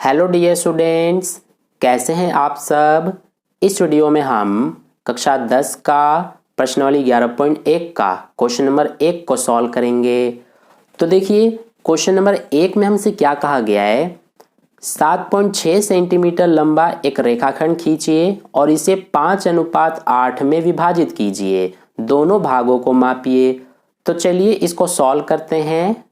Hello dear students, कैसे हैं आप सब। इस वीडियो में हम कक्षा 10 का प्रश्नावली 11.1 का क्वेश्चन नंबर 1 को सॉल्व करेंगे। तो देखिए, क्वेश्चन नंबर 1 में हमसे क्या कहा गया है। 7.6 सेंटीमीटर लंबा एक रेखाखंड खींचिए और इसे 5:8 में विभाजित कीजिए। दोनों भागों को मापिए। तो चलिए इसको सॉल्व करते हैं।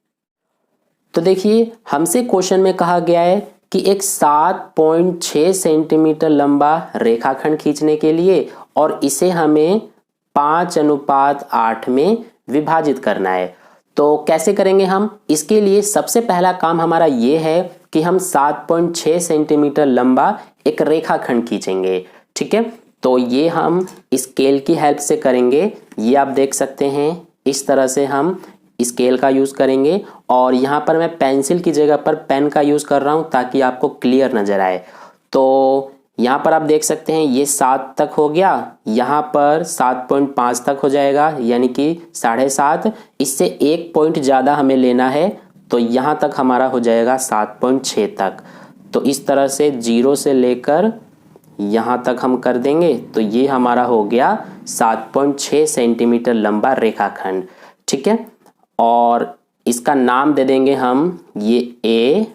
तो देखिए, हमसे क्वेश्चन में कहा गया है कि एक 7.6 सेंटीमीटर लंबा रेखाखंड खींचने के लिए और इसे हमें 5:8 में विभाजित करना है। तो कैसे करेंगे हम? इसके लिए सबसे पहला काम हमारा ये है कि हम 7.6 सेंटीमीटर लंबा एक रेखाखंड खींचेंगे। ठीक है, तो ये हम स्केल की हेल्प से करेंगे। ये आप देख सकते हैं, इस तरह से हम स्केल का यूज करेंगे और यहाँ पर मैं पेंसिल की जगह पर पेन का यूज कर रहा हूँ ताकि आपको क्लियर नजर आए। तो यहाँ पर आप देख सकते हैं ये 7 तक हो गया, यहाँ पर 7.5 तक हो जाएगा, यानी कि 7.5। इससे 1 पॉइंट ज़्यादा हमें लेना है, तो यहाँ तक हमारा हो जाएगा 7.6 तक। तो इस तरह से 0 से लेकर यहाँ तक हम कर देंगे, तो ये हमारा हो गया 7.6 सेंटीमीटर लंबा रेखाखंड। ठीक है, और इसका नाम दे देंगे हम, ये ए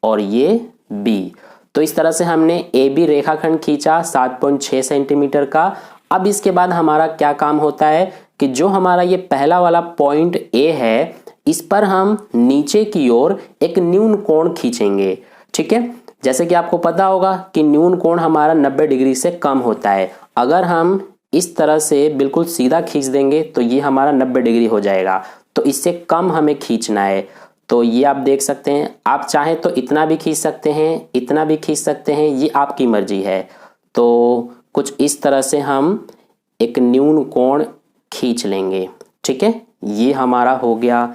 और ये बी। तो इस तरह से हमने ए बी रेखाखंड खींचा 7.6 सेंटीमीटर का। अब इसके बाद हमारा क्या काम होता है कि जो हमारा ये पहला वाला पॉइंट ए है, इस पर हम नीचे की ओर एक न्यून कोण खींचेंगे। ठीक है, जैसे कि आपको पता होगा कि न्यून कोण हमारा 90 डिग्री से कम होता है। अगर हम इस तरह से बिल्कुल सीधा खींच देंगे तो ये हमारा 90 डिग्री हो जाएगा, तो इससे कम हमें खींचना है। तो ये आप देख सकते हैं, आप चाहें तो इतना भी खींच सकते हैं, इतना भी खींच सकते हैं, ये आपकी मर्जी है। तो कुछ इस तरह से हम एक न्यून कोण खींच लेंगे। ठीक है, ये हमारा हो गया।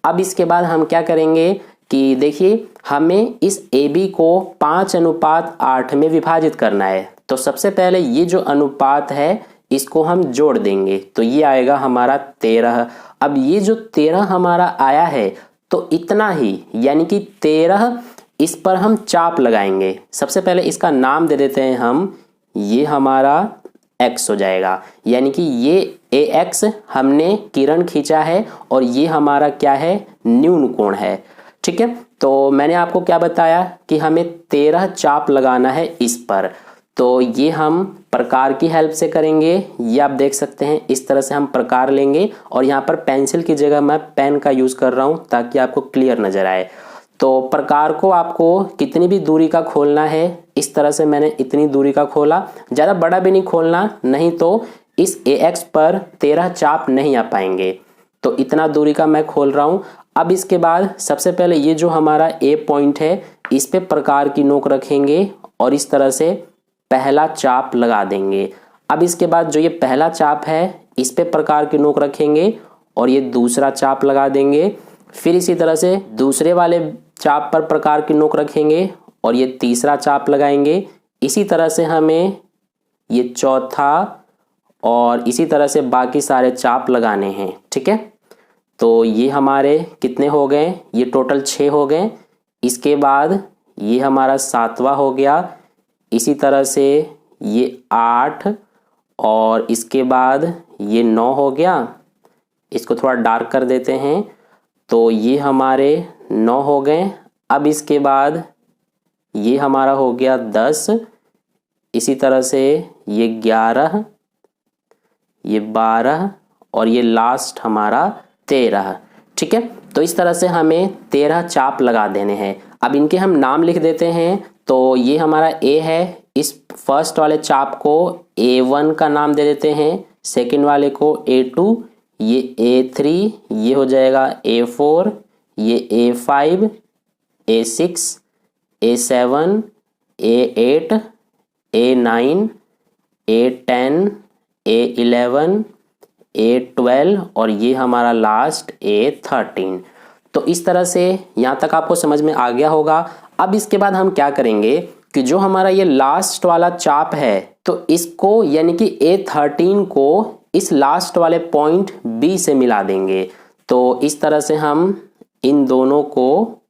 अब इसके बाद हम क्या करेंगे कि देखिए, हमें इस AB को 5:8 में विभाजित करना है। तो सबसे पहले ये जो अनुपात है इसको हम जोड़ देंगे, तो ये आएगा हमारा 13। अब ये जो 13 हमारा आया है, तो इतना ही, यानी कि 13, इस पर हम चाप लगाएंगे। सबसे पहले इसका नाम दे देते हैं हम, ये हमारा x हो जाएगा, यानी कि ये AX हमने किरण खींचा है और ये हमारा क्या है, न्यून कोण है। ठीक है, तो मैंने आपको क्या बताया कि हमें 13 चाप लगाना है इस पर। तो ये हम प्रकार की हेल्प से करेंगे। ये आप देख सकते हैं, इस तरह से हम प्रकार लेंगे और यहाँ पर पेंसिल की जगह मैं पेन का यूज कर रहा हूँ ताकि आपको क्लियर नजर आए। तो प्रकार को आपको कितनी भी दूरी का खोलना है, इस तरह से मैंने इतनी दूरी का खोला, ज़्यादा बड़ा भी नहीं खोलना, नहीं तो इस AX पर 13 चाप नहीं आ पाएंगे। तो इतना दूरी का मैं खोल रहा हूँ। अब इसके बाद सबसे पहले ये जो हमारा A पॉइंट है, इस पे प्रकार की नोक रखेंगे और इस तरह से पहला चाप लगा देंगे। अब इसके बाद जो ये पहला चाप है, इस पे प्रकार की नोक रखेंगे और ये दूसरा चाप लगा देंगे। फिर इसी तरह से दूसरे वाले चाप पर प्रकार की नोक रखेंगे और ये तीसरा चाप लगाएंगे। इसी तरह से हमें ये चौथा और इसी तरह से बाकी सारे चाप लगाने हैं। ठीक है, तो ये हमारे कितने हो गए, ये टोटल 6 हो गए। इसके बाद ये हमारा 7वां हो गया, इसी तरह से ये 8 और इसके बाद ये 9 हो गया। इसको थोड़ा डार्क कर देते हैं, तो ये हमारे 9 हो गए। अब इसके बाद ये हमारा हो गया 10, इसी तरह से ये 11, ये 12 और ये लास्ट हमारा 13। ठीक है, तो इस तरह से हमें 13 चाप लगा देने हैं। अब इनके हम नाम लिख देते हैं। तो ये हमारा A है, इस फर्स्ट वाले चाप को A1 का नाम दे देते हैं, सेकंड वाले को A2, ये A3, ये हो जाएगा A4, ये A5, A6, A7, A8, A9, A10, A11, A12 और ये हमारा लास्ट A13। तो इस तरह से यहाँ तक आपको समझ में आ गया होगा। अब इसके बाद हम क्या करेंगे कि जो हमारा ये लास्ट वाला चाप है, तो इसको यानी कि A13 को इस लास्ट वाले पॉइंट B से मिला देंगे। तो इस तरह से हम इन दोनों को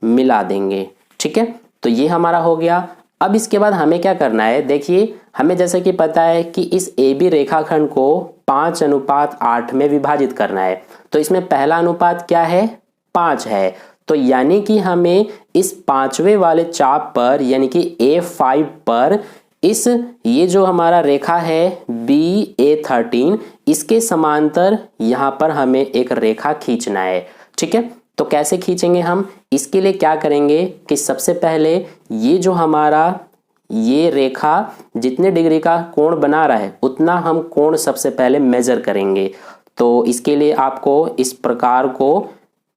मिला देंगे। ठीक है, तो ये हमारा हो गया। अब इसके बाद हमें क्या करना है, देखिए हमें जैसे कि पता है कि इस ए बी रेखाखंड को 5:8 में विभाजित करना है। तो इसमें पहला अनुपात क्या है, 5 है। तो यानी कि हमें इस पांचवें वाले चाप पर यानी कि A5 पर इस ये जो हमारा रेखा है BA13 इसके समांतर यहाँ पर हमें एक रेखा खींचना है। ठीक है, तो कैसे खींचेंगे हम, इसके लिए क्या करेंगे कि सबसे पहले ये जो हमारा ये रेखा जितने डिग्री का कोण बना रहा है उतना हम कोण सबसे पहले मेजर करेंगे। तो इसके लिए आपको इस प्रकार को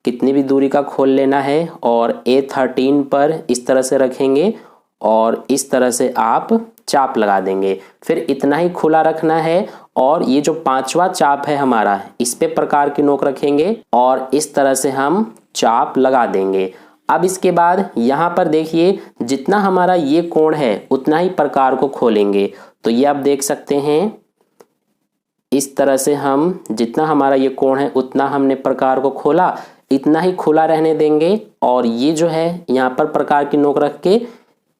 कितनी भी दूरी का खोल लेना है और A13 पर इस तरह से रखेंगे और इस तरह से आप चाप लगा देंगे। फिर इतना ही खुला रखना है और ये जो पांचवा चाप है हमारा इस पे प्रकार की नोक रखेंगे और इस तरह से हम चाप लगा देंगे। अब इसके बाद यहाँ पर देखिए जितना हमारा ये कोण है उतना ही प्रकार को खोलेंगे। तो ये आप देख सकते हैं इस तरह से हम जितना हमारा ये कोण है उतना हमने प्रकार को खोला, इतना ही खुला रहने देंगे और ये जो है यहाँ पर प्रकार की नोक रख के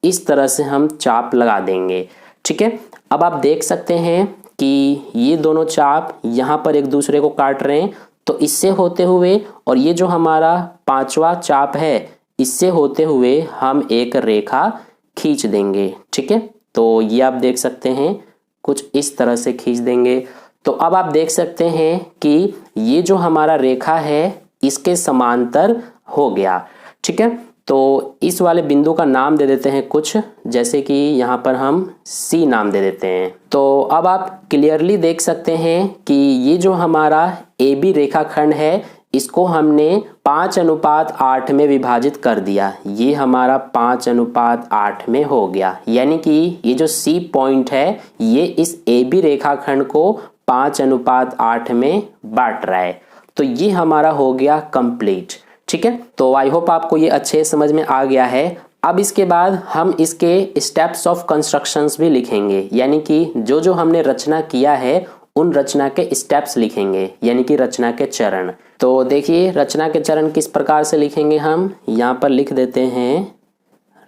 इस तरह से हम चाप लगा देंगे। ठीक है, अब आप देख सकते हैं कि ये दोनों चाप यहाँ पर एक दूसरे को काट रहे हैं। तो इससे होते हुए और ये जो हमारा पांचवा चाप है इससे होते हुए हम एक रेखा खींच देंगे। ठीक है, तो ये आप देख सकते हैं कुछ इस तरह से खींच देंगे। तो अब आप देख सकते हैं कि ये जो हमारा रेखा है इसके समांतर हो गया। ठीक है, तो इस वाले बिंदु का नाम दे देते हैं कुछ, जैसे कि यहाँ पर हम C नाम दे देते हैं। तो अब आप क्लियरली देख सकते हैं कि ये जो हमारा AB रेखाखंड है इसको हमने 5:8 में विभाजित कर दिया। ये हमारा 5:8 में हो गया, यानी कि ये जो C पॉइंट है ये इस AB रेखाखंड को 5:8 में बांट रहा है। तो ये हमारा हो गया कंप्लीट। ठीक है, तो आई होप आपको ये अच्छे समझ में आ गया है। अब इसके बाद हम इसके स्टेप्स ऑफ कंस्ट्रक्शंस भी लिखेंगे, यानी कि जो जो हमने रचना किया है उन रचना के स्टेप्स लिखेंगे, यानी कि रचना के चरण। तो देखिए रचना के चरण किस प्रकार से लिखेंगे, हम यहाँ पर लिख देते हैं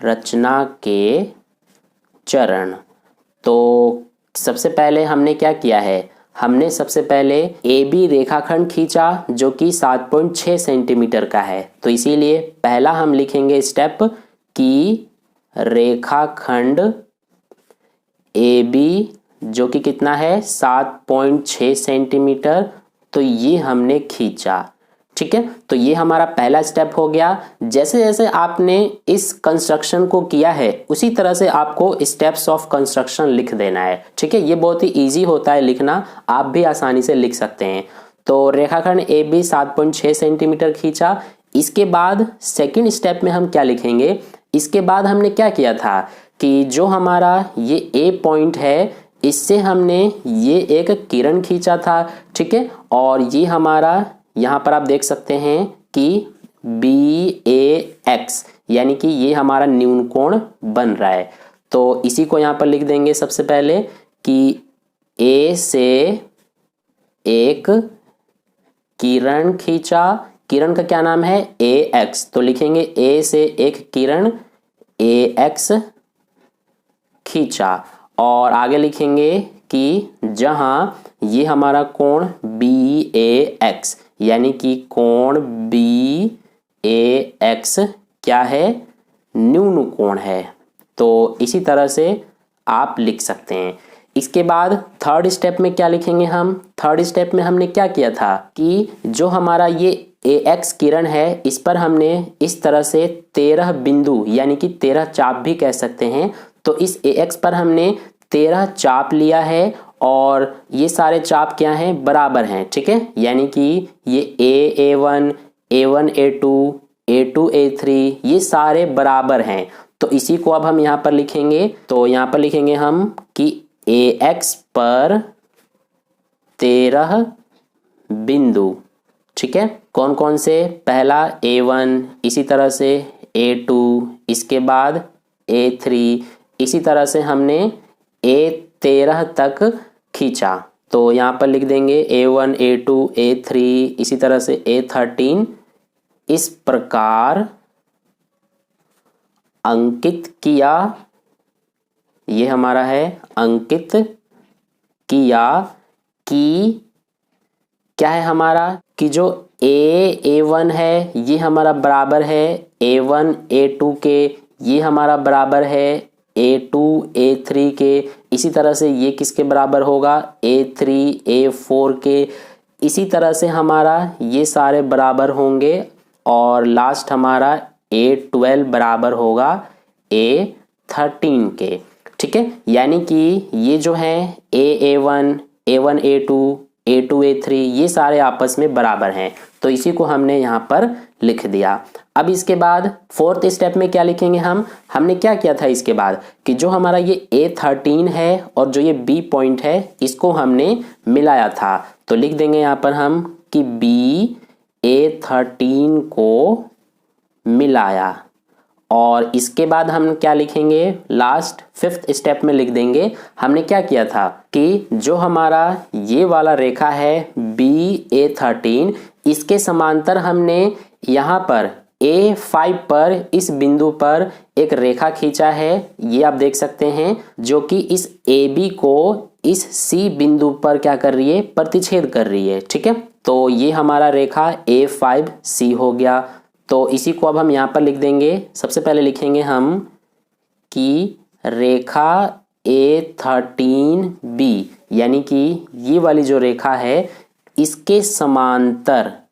रचना के चरण। तो सबसे पहले हमने क्या किया है, हमने सबसे पहले AB रेखाखंड खींचा जो कि 7.6 सेंटीमीटर का है। तो इसीलिए पहला हम लिखेंगे स्टेप कि रेखाखंड AB जो कि कितना है 7.6 सेंटीमीटर, तो ये हमने खींचा। ठीक है, तो ये हमारा पहला स्टेप हो गया। जैसे जैसे आपने इस कंस्ट्रक्शन को किया है उसी तरह से आपको स्टेप्स ऑफ कंस्ट्रक्शन लिख देना है। ठीक है, ये बहुत ही इजी होता है लिखना, आप भी आसानी से लिख सकते हैं। तो रेखाखंड AB 7.6 सेंटीमीटर खींचा। इसके बाद सेकंड स्टेप में हम क्या लिखेंगे, इसके बाद हमने क्या किया था कि जो हमारा ये A पॉइंट है इससे हमने ये एक किरण खींचा था। ठीक है, और ये हमारा यहाँ पर आप देख सकते हैं कि BAX यानी कि ये हमारा न्यून कोण बन रहा है। तो इसी को यहाँ पर लिख देंगे सबसे पहले कि A से एक किरण खींचा, किरण का क्या नाम है AX, तो लिखेंगे A से एक किरण AX खींचा। और आगे लिखेंगे कि जहाँ ये हमारा कोण BAX यानी कि कोण BAX क्या है, न्यून कोण है। तो इसी तरह से आप लिख सकते हैं। इसके बाद थर्ड स्टेप में क्या लिखेंगे हम, थर्ड स्टेप में हमने क्या किया था कि जो हमारा ये AX किरण है इस पर हमने इस तरह से 13 बिंदु यानी कि 13 चाप भी कह सकते हैं। तो इस AX पर हमने 13 चाप लिया है और ये सारे चाप क्या हैं, बराबर हैं। ठीक है, यानी कि ये A1 A1 A2 A2 A3 ये सारे बराबर हैं। तो इसी को अब हम यहाँ पर लिखेंगे। तो यहाँ पर लिखेंगे हम कि AX पर 13 बिंदु। ठीक है, कौन कौन से, पहला A1, इसी तरह से A2, इसके बाद A3, इसी तरह से हमने A13 तक खींचा। तो यहाँ पर लिख देंगे A1 A2 A3 इसी तरह से A13। इस प्रकार अंकित किया, ये हमारा है अंकित किया, की क्या है हमारा कि जो A1 है ये हमारा बराबर है A1 A2 के, ये हमारा बराबर है A2 A3 के। इसी तरह से ये किसके बराबर होगा A3 A4 के। इसी तरह से हमारा ये सारे बराबर होंगे और लास्ट हमारा A12 बराबर होगा A13 के। ठीक है, यानी कि ये जो है A1 A1 A2 A2 A3 ये सारे आपस में बराबर हैं, तो इसी को हमने यहाँ पर लिख दिया। अब इसके बाद फोर्थ स्टेप में क्या लिखेंगे हमने क्या किया था इसके बाद कि जो हमारा ये A13 है और जो ये B पॉइंट है इसको हमने मिलाया था, तो लिख देंगे यहाँ पर हम कि B A13 को मिलाया। और इसके बाद हम क्या लिखेंगे लास्ट फिफ्थ स्टेप में लिख देंगे हमने क्या किया था कि जो हमारा ये वाला रेखा है BA13 इसके समांतर हमने यहाँ पर A5 पर इस बिंदु पर एक रेखा खींचा है, ये आप देख सकते हैं, जो कि इस AB को इस C बिंदु पर क्या कर रही है प्रतिच्छेद कर रही है। ठीक है, तो ये हमारा रेखा A5C हो गया। तो इसी को अब हम यहाँ पर लिख देंगे। सबसे पहले लिखेंगे हम कि रेखा A13B यानी कि ये वाली जो रेखा है इसके समांतर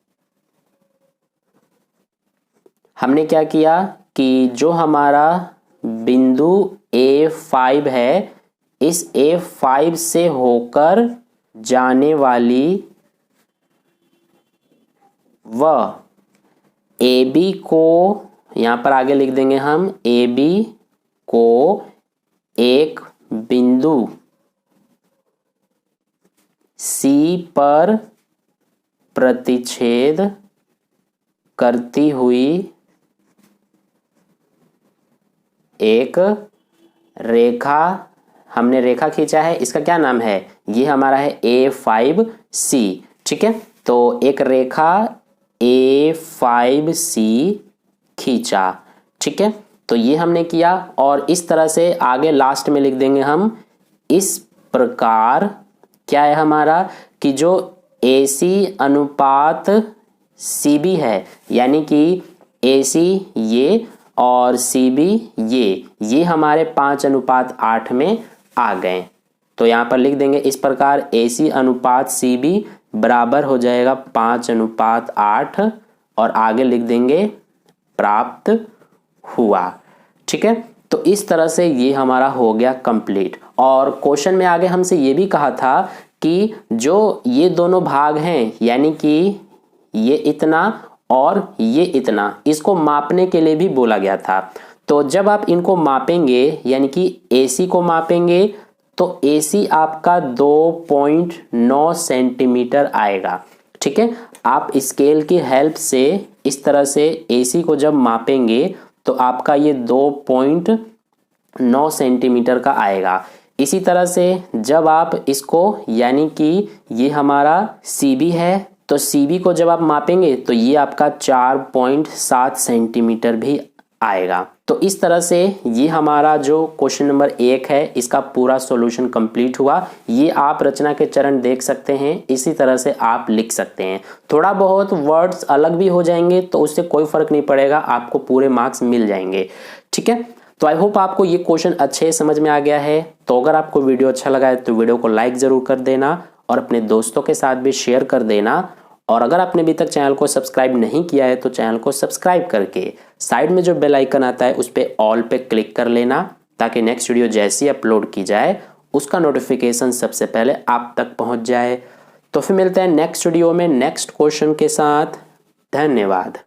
हमने क्या किया कि जो हमारा बिंदु A5 है इस A5 से होकर जाने वाली वह AB को यहाँ पर आगे लिख देंगे हम AB को एक बिंदु C पर प्रतिच्छेद करती हुई एक रेखा, हमने रेखा खींचा है, इसका क्या नाम है, ये हमारा है A5C। ठीक है, तो एक रेखा A5C खींचा। ठीक है, तो ये हमने किया और इस तरह से आगे लास्ट में लिख देंगे हम इस प्रकार क्या है हमारा कि जो AC अनुपात CB है यानी कि AC ये और CB ये हमारे 5:8 में आ गए। तो यहाँ पर लिख देंगे इस प्रकार AC अनुपात CB बराबर हो जाएगा 5:8 और आगे लिख देंगे प्राप्त हुआ। ठीक है, तो इस तरह से ये हमारा हो गया कंप्लीट। और क्वेश्चन में आगे हमसे ये भी कहा था कि जो ये दोनों भाग हैं यानी कि ये इतना और ये इतना, इसको मापने के लिए भी बोला गया था। तो जब आप इनको मापेंगे यानी कि AC को मापेंगे तो AC आपका 2.9 सेंटीमीटर आएगा। ठीक है, आप स्केल की हेल्प से इस तरह से AC को जब मापेंगे तो आपका ये 2.9 सेंटीमीटर का आएगा। इसी तरह से जब आप इसको यानी कि ये हमारा CB है तो CB को जब आप मापेंगे तो ये आपका 4.7 सेंटीमीटर भी आएगा। तो इस तरह से ये हमारा जो क्वेश्चन नंबर 1 है इसका पूरा सॉल्यूशन कंप्लीट हुआ। ये आप रचना के चरण देख सकते हैं, इसी तरह से आप लिख सकते हैं। थोड़ा बहुत वर्ड्स अलग भी हो जाएंगे तो उससे कोई फर्क नहीं पड़ेगा, आपको पूरे मार्क्स मिल जाएंगे। ठीक है, तो आई होप आपको ये क्वेश्चन अच्छे समझ में आ गया है। तो अगर आपको वीडियो अच्छा लगा है तो वीडियो को लाइक ज़रूर कर देना और अपने दोस्तों के साथ भी शेयर कर देना। और अगर आपने अभी तक चैनल को सब्सक्राइब नहीं किया है तो चैनल को सब्सक्राइब करके साइड में जो बेल आइकन आता है उस पर ऑल पे क्लिक कर लेना, ताकि नेक्स्ट वीडियो जैसी अपलोड की जाए उसका नोटिफिकेशन सबसे पहले आप तक पहुंच जाए। तो फिर मिलते हैं नेक्स्ट वीडियो में नेक्स्ट क्वेश्चन के साथ। धन्यवाद।